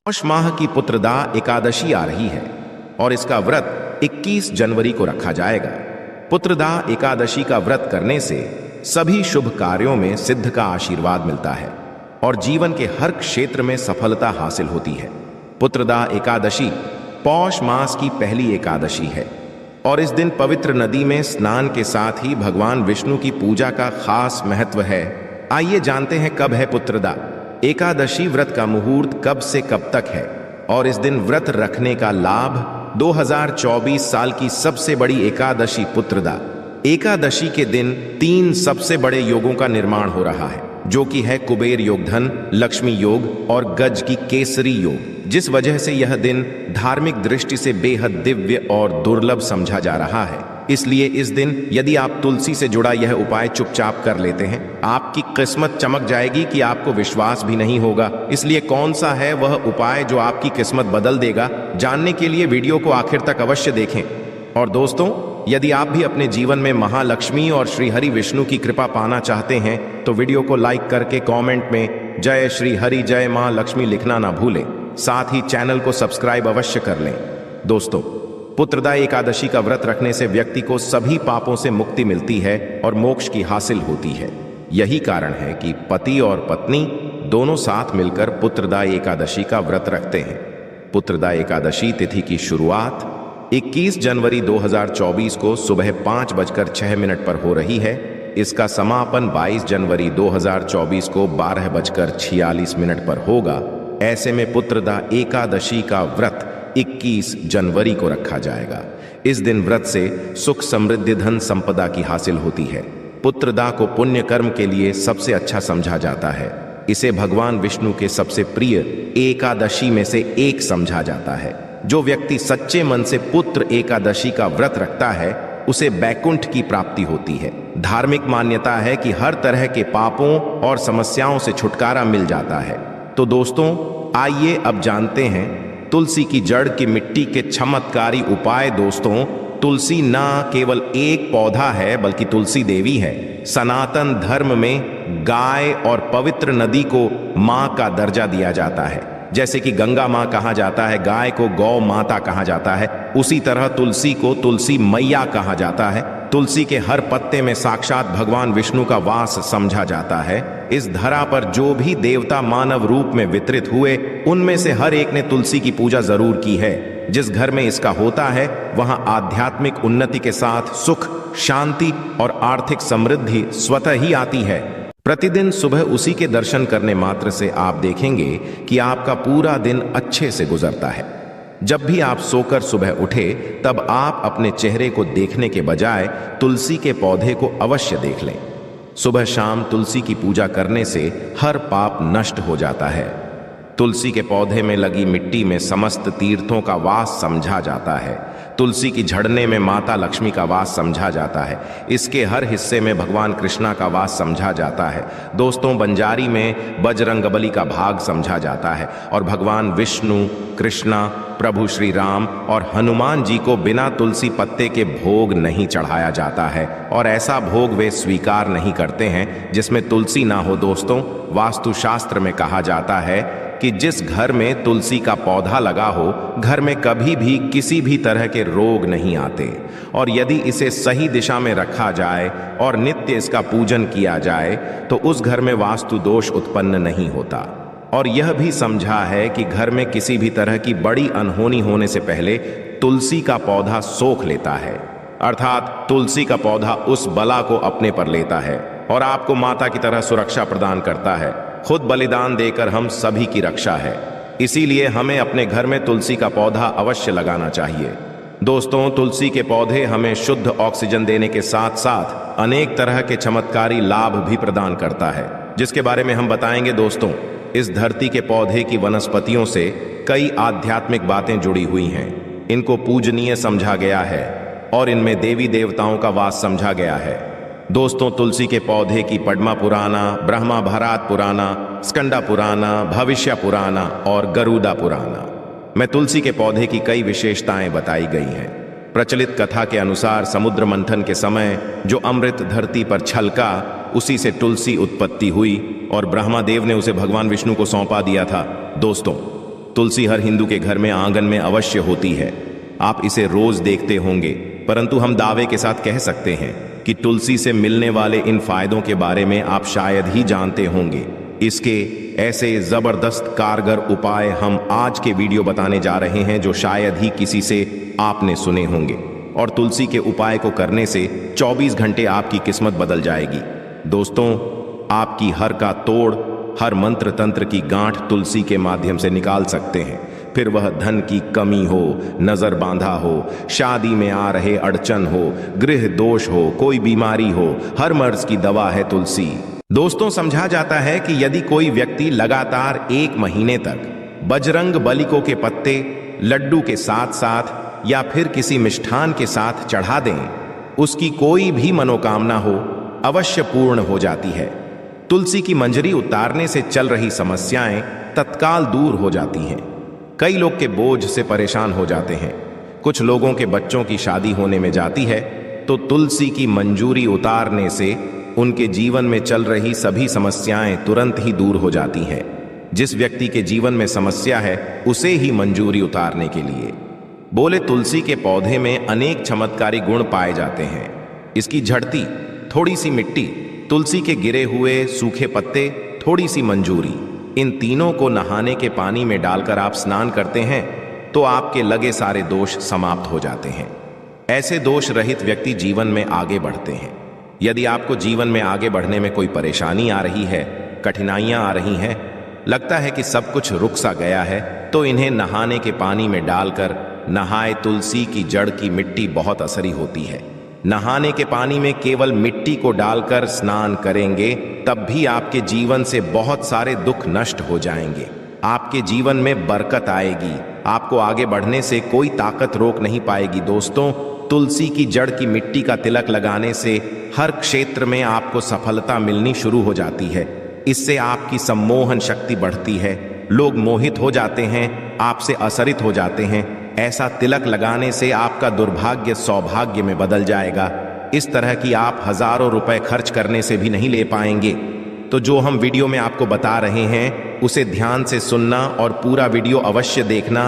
पौष माह की पुत्रदा एकादशी आ रही है और इसका व्रत 21 जनवरी को रखा जाएगा। पुत्रदा एकादशी का व्रत करने से सभी शुभ कार्यों में सिद्ध का आशीर्वाद मिलता है और जीवन के हर क्षेत्र में सफलता हासिल होती है। पुत्रदा एकादशी पौष मास की पहली एकादशी है और इस दिन पवित्र नदी में स्नान के साथ ही भगवान विष्णु की पूजा का खास महत्व है। आइए जानते हैं कब है पुत्रदा एकादशी। व्रत का मुहूर्त कब से कब तक है और इस दिन व्रत रखने का लाभ। 2024 साल की सबसे बड़ी एकादशी पुत्रदा एकादशी के दिन 3 सबसे बड़े योगों का निर्माण हो रहा है, जो कि है कुबेर योग, धन लक्ष्मी योग और गज की केसरी योग, जिस वजह से यह दिन धार्मिक दृष्टि से बेहद दिव्य और दुर्लभ समझा जा रहा है। इसलिए इस दिन यदि आप तुलसी से जुड़ा यह उपाय चुपचाप कर लेते हैं, आपकी किस्मत चमक जाएगी कि आपको विश्वास भी नहीं होगा। इसलिए कौन सा है वह उपाय जो आपकी किस्मत बदल देगा, जानने के लिए वीडियो को आखिर तक अवश्य देखें। और दोस्तों, यदि आप भी अपने जीवन में महालक्ष्मी और श्री हरि विष्णु की कृपा पाना चाहते हैं तो वीडियो को लाइक करके कमेंट में जय श्री हरि जय मां लक्ष्मी लिखना ना भूलें। साथ ही चैनल को सब्सक्राइब अवश्य कर लें। दोस्तों, पुत्रदा एकादशी का व्रत रखने से व्यक्ति को सभी पापों से मुक्ति मिलती है और मोक्ष की हासिल होती है। यही कारण है कि पति और पत्नी दोनों साथ मिलकर पुत्रदा एकादशी का व्रत रखते हैं। पुत्रदा एकादशी तिथि की शुरुआत 21 जनवरी 2024 को सुबह 5:06 पर हो रही है। इसका समापन 22 जनवरी 2024 को 12:46 पर होगा। ऐसे में पुत्रदा एकादशी का व्रत 21 जनवरी को रखा जाएगा। इस दिन व्रत से सुख समृद्धि धन संपदा की हासिल होती है। पुत्रदा को पुण्य कर्म के लिए सबसे अच्छा समझा जाता है। इसे भगवान विष्णु के सबसे प्रिय एकादशी में से एक समझा जाता है। जो व्यक्ति सच्चे मन से पुत्र एकादशी का व्रत रखता है उसे बैकुंठ की प्राप्ति होती है। धार्मिक मान्यता है कि हर तरह के पापों और समस्याओं से छुटकारा मिल जाता है। तो दोस्तों, आइए अब जानते हैं तुलसी की जड़ की मिट्टी के चमत्कारी उपाय। दोस्तों, तुलसी न केवल एक पौधा है बल्कि तुलसी देवी है। सनातन धर्म में गाय और पवित्र नदी को मां का दर्जा दिया जाता है। जैसे कि गंगा मां कहा जाता है, गाय को गौ माता कहा जाता है, उसी तरह तुलसी को तुलसी मैया कहा जाता है। तुलसी के हर पत्ते में साक्षात भगवान विष्णु का वास समझा जाता है। इस धरा पर जो भी देवता मानव रूप में वितरित हुए, उनमें से हर एक ने तुलसी की पूजा जरूर की है। जिस घर में इसका होता है वहां आध्यात्मिक उन्नति के साथ सुख, शांति और आर्थिक समृद्धि स्वतः ही आती है। प्रतिदिन सुबह उसी के दर्शन करने मात्र से आप देखेंगे कि आपका पूरा दिन अच्छे से गुजरता है। जब भी आप सोकर सुबह उठे तब आप अपने चेहरे को देखने के बजाय तुलसी के पौधे को अवश्य देख लें। सुबह शाम तुलसी की पूजा करने से हर पाप नष्ट हो जाता है। तुलसी के पौधे में लगी मिट्टी में समस्त तीर्थों का वास समझा जाता है। तुलसी की झड़ने में माता लक्ष्मी का वास समझा जाता है। इसके हर हिस्से में भगवान कृष्णा का वास समझा जाता है। दोस्तों, बंजारी में बजरंगबली का भाग समझा जाता है और भगवान विष्णु, कृष्णा, प्रभु श्री राम और हनुमान जी को बिना तुलसी पत्ते के भोग नहीं चढ़ाया जाता है और ऐसा भोग वे स्वीकार नहीं करते हैं जिसमें तुलसी ना हो। दोस्तों, वास्तुशास्त्र में कहा जाता है कि जिस घर में तुलसी का पौधा लगा हो, घर में कभी भी किसी भी तरह के रोग नहीं आते। और यदि इसे सही दिशा में रखा जाए और नित्य इसका पूजन किया जाए तो उस घर में वास्तु दोष उत्पन्न नहीं होता। और यह भी समझा है कि घर में किसी भी तरह की बड़ी अनहोनी होने से पहले तुलसी का पौधा सोख लेता है, अर्थात तुलसी का पौधा उस बला को अपने पर लेता है और आपको माता की तरह सुरक्षा प्रदान करता है। खुद बलिदान देकर हम सभी की रक्षा है। इसीलिए हमें अपने घर में तुलसी का पौधा अवश्य लगाना चाहिए। दोस्तों, तुलसी के पौधे हमें शुद्ध ऑक्सीजन देने के साथ साथ अनेक तरह के चमत्कारी लाभ भी प्रदान करता है, जिसके बारे में हम बताएंगे। दोस्तों, इस धरती के पौधे की वनस्पतियों से कई आध्यात्मिक बातें जुड़ी हुई हैं। इनको पूजनीय समझा गया है और इनमें देवी देवताओं का वास समझा गया है। दोस्तों, तुलसी के पौधे की पद्मा पुराना, ब्रह्मा भरात पुराना, स्कंदा पुराना, भविष्य पुराना और गरुड़ा पुराना में तुलसी के पौधे की कई विशेषताएं बताई गई हैं। प्रचलित कथा के अनुसार समुद्र मंथन के समय जो अमृत धरती पर छलका, उसी से तुलसी उत्पत्ति हुई और ब्रह्मा देव ने उसे भगवान विष्णु को सौंपा दिया था। दोस्तों, तुलसी हर हिंदू के घर में आंगन में अवश्य होती है। आप इसे रोज देखते होंगे, परंतु हम दावे के साथ कह सकते हैं कि तुलसी से मिलने वाले इन फायदों के बारे में आप शायद ही जानते होंगे। इसके ऐसे जबरदस्त कारगर उपाय हम आज के वीडियो बताने जा रहे हैं जो शायद ही किसी से आपने सुने होंगे। और तुलसी के उपाय को करने से 24 घंटे आपकी किस्मत बदल जाएगी। दोस्तों, आपकी हर का तोड़, हर मंत्र तंत्र की गांठ तुलसी के माध्यम से निकाल सकते हैं। फिर वह धन की कमी हो, नजर बांधा हो, शादी में आ रहे अड़चन हो, गृह दोष हो, कोई बीमारी हो, हर मर्ज की दवा है तुलसी। दोस्तों, समझा जाता है कि यदि कोई व्यक्ति लगातार 1 महीने तक बजरंग बलिको के पत्ते लड्डू के साथ साथ या फिर किसी मिष्ठान के साथ चढ़ा दें, उसकी कोई भी मनोकामना हो अवश्य पूर्ण हो जाती है। तुलसी की मंजरी उतारने से चल रही समस्याएं तत्काल दूर हो जाती हैं। कई लोग के बोझ से परेशान हो जाते हैं। कुछ लोगों के बच्चों की शादी होने में जाती है तो तुलसी की मंजूरी उतारने से उनके जीवन में चल रही सभी समस्याएं तुरंत ही दूर हो जाती हैं। जिस व्यक्ति के जीवन में समस्या है उसे ही मंजूरी उतारने के लिए बोले तुलसी के पौधे में अनेक चमत्कारी गुण पाए जाते हैं। इसकी झड़ती, थोड़ी सी मिट्टी, तुलसी के गिरे हुए सूखे पत्ते, थोड़ी सी मंजूरी, इन तीनों को नहाने के पानी में डालकर आप स्नान करते हैं तो आपके लगे सारे दोष समाप्त हो जाते हैं। ऐसे दोष रहित व्यक्ति जीवन में आगे बढ़ते हैं। यदि आपको जीवन में आगे बढ़ने में कोई परेशानी आ रही है, कठिनाइयां आ रही हैं, लगता है कि सब कुछ रुक सा गया है, तो इन्हें नहाने के पानी में डालकर नहाए। तुलसी की जड़ की मिट्टी बहुत असरी होती है। नहाने के पानी में केवल मिट्टी को डालकर स्नान करेंगे तब भी आपके जीवन से बहुत सारे दुख नष्ट हो जाएंगे। आपके जीवन में बरकत आएगी। आपको आगे बढ़ने से कोई ताकत रोक नहीं पाएगी। दोस्तों, तुलसी की जड़ की मिट्टी का तिलक लगाने से हर क्षेत्र में आपको सफलता मिलनी शुरू हो जाती है। इससे आपकी सम्मोहन शक्ति बढ़ती है। लोग मोहित हो जाते हैं, आपसे असरित हो जाते हैं। ऐसा तिलक लगाने से आपका दुर्भाग्य सौभाग्य में बदल जाएगा। इस तरह की आप हजारों रुपए खर्च करने से भी नहीं ले पाएंगे। तो जो हम वीडियो में आपको बता रहे हैं उसे ध्यान से सुनना और पूरा वीडियो अवश्य देखना।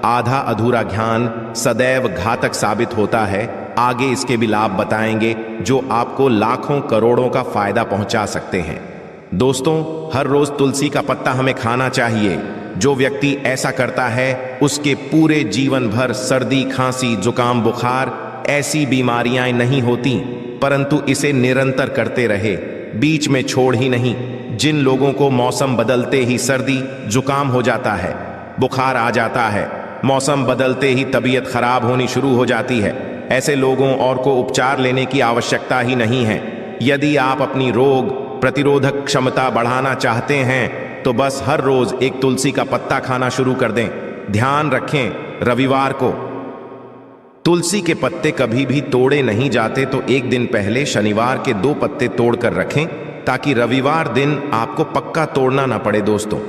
आधा अधूरा ज्ञान सदैव घातक साबित होता है। आगे इसके भी लाभ बताएंगे जो आपको लाखों करोड़ों का फायदा पहुंचा सकते हैं। दोस्तों, हर रोज तुलसी का पत्ता हमें खाना चाहिए। जो व्यक्ति ऐसा करता है उसके पूरे जीवन भर सर्दी, खांसी, जुकाम, बुखार ऐसी बीमारियां नहीं होती, परंतु इसे निरंतर करते रहे, बीच में छोड़ ही नहीं। जिन लोगों को मौसम बदलते ही सर्दी, जुकाम हो जाता है, बुखार आ जाता है, मौसम बदलते ही तबीयत खराब होनी शुरू हो जाती है, ऐसे लोगों और को उपचार लेने की आवश्यकता ही नहीं है। यदि आप अपनी रोग प्रतिरोधक क्षमता बढ़ाना चाहते हैं तो बस हर रोज एक तुलसी का पत्ता खाना शुरू कर दें। ध्यान रखें, रविवार को तुलसी के पत्ते कभी भी तोड़े नहीं जाते, तो एक दिन पहले शनिवार के 2 पत्ते तोड़कर रखें ताकि रविवार दिन आपको पक्का तोड़ना ना पड़े। दोस्तों,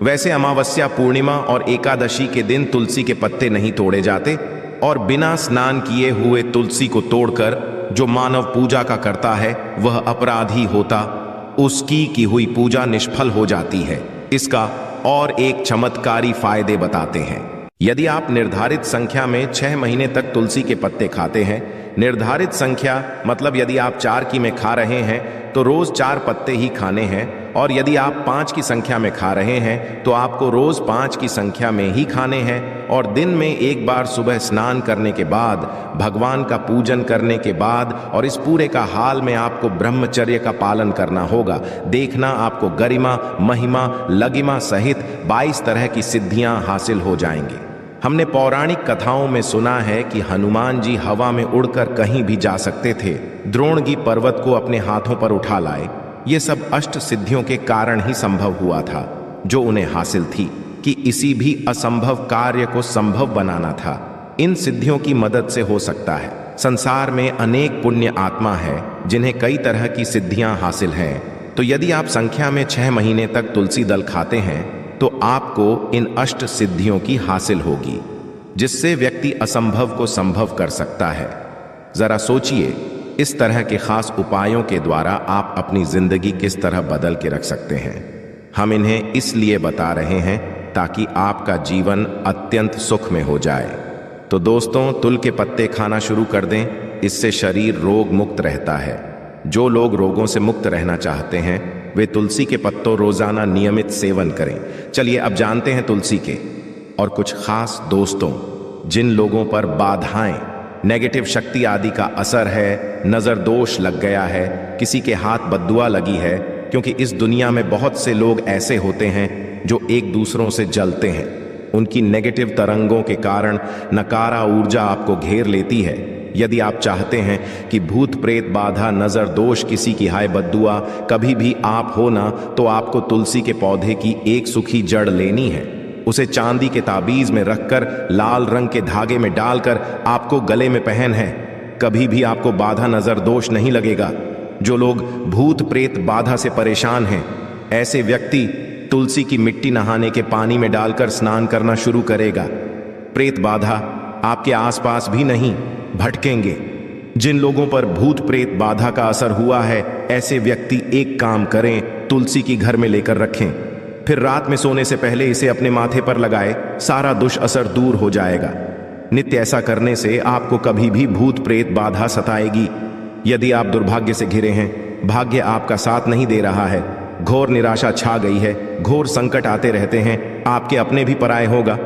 वैसे अमावस्या, पूर्णिमा और एकादशी के दिन तुलसी के पत्ते नहीं तोड़े जाते और बिना स्नान किए हुए तुलसी को तोड़कर जो मानव पूजा का करता है वह अपराधी होता, उसकी की हुई पूजा निष्फल हो जाती है। इसका और एक चमत्कारी फायदे बताते हैं। यदि आप निर्धारित संख्या में 6 महीने तक तुलसी के पत्ते खाते हैं, निर्धारित संख्या मतलब यदि आप 4 की में खा रहे हैं तो रोज 4 पत्ते ही खाने हैं, और यदि आप 5 की संख्या में खा रहे हैं तो आपको रोज 5 की संख्या में ही खाने हैं। और दिन में एक बार सुबह स्नान करने के बाद, भगवान का पूजन करने के बाद, और इस पूरे का हाल में आपको ब्रह्मचर्य का पालन करना होगा। देखना आपको गरिमा, महिमा, लगिमा सहित 22 तरह की सिद्धियां हासिल हो जाएंगी। हमने पौराणिक कथाओं में सुना है कि हनुमान जी हवा में उड़कर कहीं भी जा सकते थे, द्रोणगी पर्वत को अपने हाथों पर उठा लाए। ये सब अष्ट सिद्धियों के कारण ही संभव हुआ था जो उन्हें हासिल थी, कि इसी भी असंभव कार्य को संभव बनाना था। इन सिद्धियों की मदद से हो सकता है। संसार में अनेक पुण्य आत्मा है जिन्हें कई तरह की सिद्धियां हासिल हैं। तो यदि आप संख्या में 6 महीने तक तुलसी दल खाते हैं तो आपको इन अष्ट सिद्धियों की हासिल होगी, जिससे व्यक्ति असंभव को संभव कर सकता है। जरा सोचिए, इस तरह के खास उपायों के द्वारा आप अपनी जिंदगी किस तरह बदल के रख सकते हैं। हम इन्हें इसलिए बता रहे हैं ताकि आपका जीवन अत्यंत सुख में हो जाए। तो दोस्तों, तुल के पत्ते खाना शुरू कर दें, इससे शरीर रोग मुक्त रहता है। जो लोग रोगों से मुक्त रहना चाहते हैं वे तुलसी के पत्तों रोजाना नियमित सेवन करें। चलिए अब जानते हैं तुलसी के और कुछ खास दोस्तों, जिन लोगों पर बाधाएं, नेगेटिव शक्ति आदि का असर है, नजर दोष लग गया है, किसी के हाथ बद्दुआ लगी है, क्योंकि इस दुनिया में बहुत से लोग ऐसे होते हैं जो एक दूसरों से जलते हैं। उनकी नेगेटिव तरंगों के कारण नकारा ऊर्जा आपको घेर लेती है। यदि आप चाहते हैं कि भूत प्रेत बाधा, नजर दोष, किसी की हाय बद्दुआ कभी भी आप हो ना, तो आपको तुलसी के पौधे की एक सूखी जड़ लेनी है। उसे चांदी के ताबीज में रखकर लाल रंग के धागे में डालकर आपको गले में पहन है। कभी भी आपको बाधा, नजर दोष नहीं लगेगा। जो लोग भूत प्रेत बाधा से परेशान हैं, ऐसे व्यक्ति तुलसी की मिट्टी नहाने के पानी में डालकर स्नान करना शुरू करेगा। प्रेत बाधा आपके आसपास भी नहीं भटकेंगे। जिन लोगों पर भूत प्रेत बाधा का असर हुआ है, ऐसे व्यक्ति एक काम करें, तुलसी की घर में लेकर रखें, फिर रात में सोने से पहले इसे अपने माथे पर लगाए, सारा दुष्असर दूर हो जाएगा। नित्य ऐसा करने से आपको कभी भी भूत प्रेत बाधा सताएगी। यदि आप दुर्भाग्य से घिरे हैं, भाग्य आपका साथ नहीं दे रहा है, घोर निराशा छा गई है, घोर संकट आते रहते हैं, आपके अपने भी पराये होगा,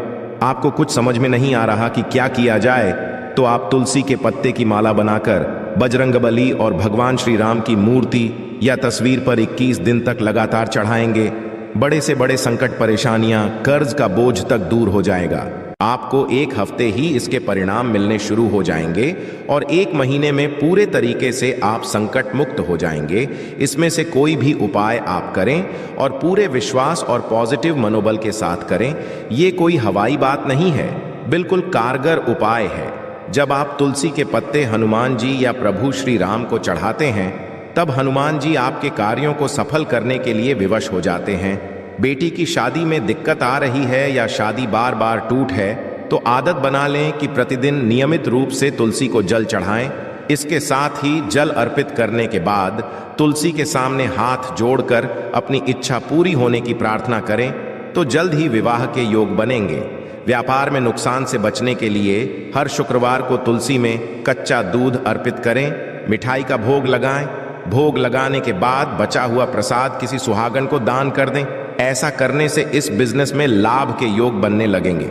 आपको कुछ समझ में नहीं आ रहा कि क्या किया जाए, तो आप तुलसी के पत्ते की माला बनाकर बजरंगबली और भगवान श्री राम की मूर्ति या तस्वीर पर 21 दिन तक लगातार चढ़ाएंगे। बड़े से बड़े संकट, परेशानियां, कर्ज का बोझ तक दूर हो जाएगा। आपको एक हफ्ते ही इसके परिणाम मिलने शुरू हो जाएंगे और 1 महीने में पूरे तरीके से आप संकट मुक्त हो जाएंगे। इसमें से कोई भी उपाय आप करें और पूरे विश्वास और पॉजिटिव मनोबल के साथ करें। ये कोई हवाई बात नहीं है, बिल्कुल कारगर उपाय है। जब आप तुलसी के पत्ते हनुमान जी या प्रभु श्री राम को चढ़ाते हैं, तब हनुमान जी आपके कार्यों को सफल करने के लिए विवश हो जाते हैं। बेटी की शादी में दिक्कत आ रही है या शादी बार बार टूट है, तो आदत बना लें कि प्रतिदिन नियमित रूप से तुलसी को जल चढ़ाएं। इसके साथ ही जल अर्पित करने के बाद तुलसी के सामने हाथ जोड़कर अपनी इच्छा पूरी होने की प्रार्थना करें, तो जल्द ही विवाह के योग बनेंगे। व्यापार में नुकसान से बचने के लिए हर शुक्रवार को तुलसी में कच्चा दूध अर्पित करें, मिठाई का भोग लगाएं। भोग लगाने के बाद बचा हुआ प्रसाद किसी सुहागन को दान कर दें। ऐसा करने से इस बिजनेस में लाभ के योग बनने लगेंगे।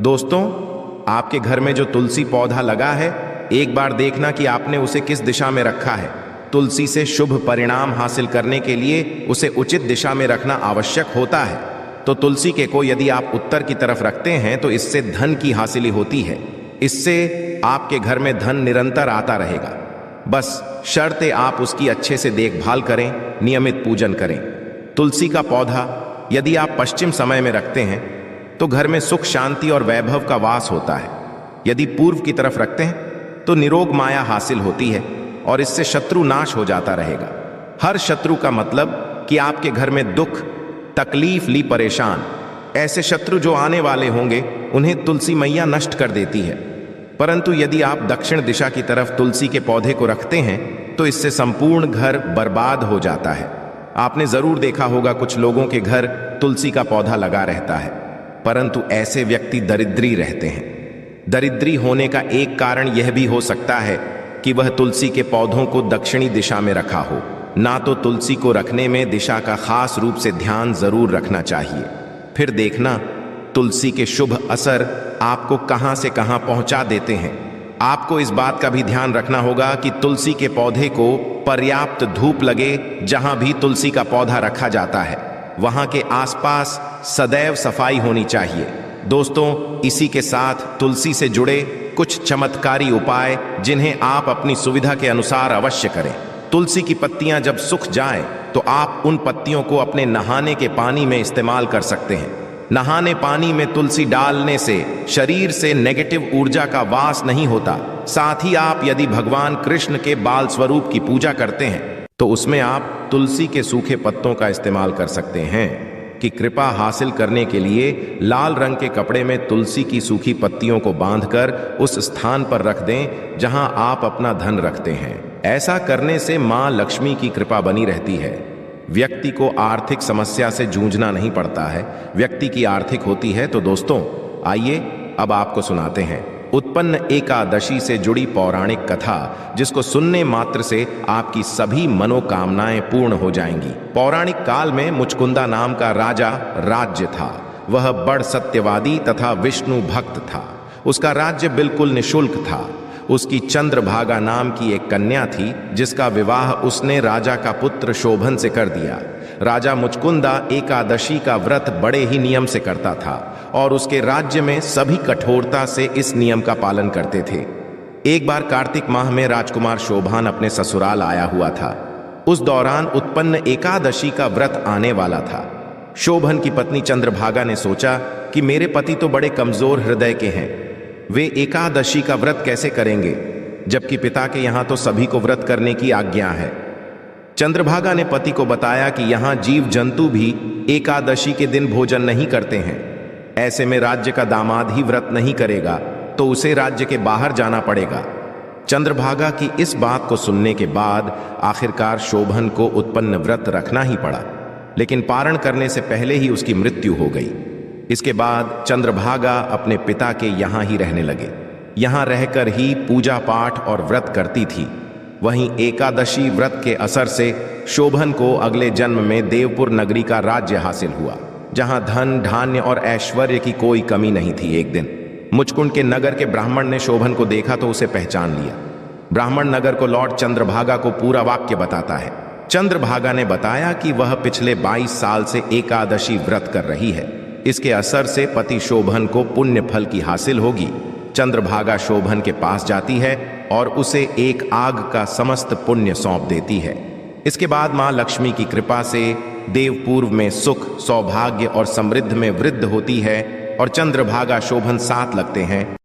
दोस्तों, आपके घर में जो तुलसी पौधा लगा है, एक बार देखना कि आपने उसे किस दिशा में रखा है। तुलसी से शुभ परिणाम हासिल करने के लिए उसे उचित दिशा में रखना आवश्यक होता है। तो तुलसी के को यदि आप उत्तर की तरफ रखते हैं तो इससे धन की हासिली होती है। इससे आपके घर में धन निरंतर आता रहेगा। बस शर्त है आप उसकी अच्छे से देखभाल करें, नियमित पूजन करें। तुलसी का पौधा यदि आप पश्चिम समय में रखते हैं तो घर में सुख, शांति और वैभव का वास होता है। यदि पूर्व की तरफ रखते हैं तो निरोग माया हासिल होती है और इससे शत्रु नाश हो जाता रहेगा। हर शत्रु का मतलब कि आपके घर में दुख, तकलीफ ली परेशान, ऐसे शत्रु जो आने वाले होंगे उन्हें तुलसी मैया नष्ट कर देती है। परंतु यदि आप दक्षिण दिशा की तरफ तुलसी के पौधे को रखते हैं तो इससे संपूर्ण घर बर्बाद हो जाता है। आपने जरूर देखा होगा कुछ लोगों के घर तुलसी का पौधा लगा रहता है, परंतु ऐसे व्यक्ति दरिद्री रहते हैं। दरिद्री होने का एक कारण यह भी हो सकता है कि वह तुलसी के पौधों को दक्षिणी दिशा में रखा हो। ना तो तुलसी को रखने में दिशा का खास रूप से ध्यान जरूर रखना चाहिए। फिर देखना तुलसी के शुभ असर आपको कहां से कहां पहुंचा देते हैं। आपको इस बात का भी ध्यान रखना होगा कि तुलसी के पौधे को पर्याप्त धूप लगे। जहां भी तुलसी का पौधा रखा जाता है वहां के आसपास सदैव सफाई होनी चाहिए। दोस्तों, इसी के साथ तुलसी से जुड़े कुछ चमत्कारी उपाय जिन्हें आप अपनी सुविधा के अनुसार अवश्य करें। तुलसी की पत्तियां जब सूख जाएं तो आप उन पत्तियों को अपने नहाने के पानी में इस्तेमाल कर सकते हैं। नहाने पानी में तुलसी डालने से शरीर से नेगेटिव ऊर्जा का वास नहीं होता। साथ ही आप यदि भगवान कृष्ण के बाल स्वरूप की पूजा करते हैं तो उसमें आप तुलसी के सूखे पत्तों का इस्तेमाल कर सकते हैं। कि कृपा हासिल करने के लिए लाल रंग के कपड़े में तुलसी की सूखी पत्तियों को बांधकर उस स्थान पर रख दें जहां आप अपना धन रखते हैं। ऐसा करने से मां लक्ष्मी की कृपा बनी रहती है। व्यक्ति को आर्थिक समस्या से जूझना नहीं पड़ता है, व्यक्ति की आर्थिक होती है। तो दोस्तों आइए अब आपको सुनाते हैं उत्पन्न एकादशी से जुड़ी पौराणिक कथा, जिसको सुनने मात्र से आपकी सभी मनोकामनाएं पूर्ण हो जाएंगी। पौराणिक काल में मुचकुंदा नाम का राजा राज्य था। वह बड़ सत्यवादी तथा विष्णु भक्त था। उसका राज्य बिल्कुल निशुल्क था। उसकी चंद्रभागा नाम की एक कन्या थी, जिसका विवाह उसने राजा का पुत्र शोभन से कर दिया। राजा मुचकुंदा एकादशी का व्रत बड़े ही नियम से करता था और उसके राज्य में सभी कठोरता से इस नियम का पालन करते थे। एक बार कार्तिक माह में राजकुमार शोभन अपने ससुराल आया हुआ था। उस दौरान उत्पन्न एकादशी का व्रत आने वाला था। शोभन की पत्नी चंद्रभागा ने सोचा कि मेरे पति तो बड़े कमजोर हृदय के हैं, वे एकादशी का व्रत कैसे करेंगे, जबकि पिता के यहां तो सभी को व्रत करने की आज्ञा है। चंद्रभागा ने पति को बताया कि यहां जीव जंतु भी एकादशी के दिन भोजन नहीं करते हैं। ऐसे में राज्य का दामाद ही व्रत नहीं करेगा तो उसे राज्य के बाहर जाना पड़ेगा। चंद्रभागा की इस बात को सुनने के बाद आखिरकार शोभन को उत्पन्न व्रत रखना ही पड़ा, लेकिन पारण करने से पहले ही उसकी मृत्यु हो गई। इसके बाद चंद्रभागा अपने पिता के यहाँ ही रहने लगे। यहाँ रहकर ही पूजा पाठ और व्रत करती थी। वहीं एकादशी व्रत के असर से शोभन को अगले जन्म में देवपुर नगरी का राज्य हासिल हुआ, जहाँ धन धान्य और ऐश्वर्य की कोई कमी नहीं थी। एक दिन मुचकुंद के नगर के ब्राह्मण ने शोभन को देखा तो उसे पहचान लिया। ब्राह्मण नगर को लौट चंद्रभागा को पूरा वाक्य बताता है। चंद्रभागा ने बताया कि वह पिछले 22 साल से एकादशी व्रत कर रही है। इसके असर से पति शोभन को पुण्य फल की हासिल होगी। चंद्रभागा शोभन के पास जाती है और उसे एक आग का समस्त पुण्य सौंप देती है। इसके बाद मां लक्ष्मी की कृपा से देवपूर्व में सुख, सौभाग्य और समृद्धि में वृद्धि होती है और चंद्रभागा शोभन साथ लगते हैं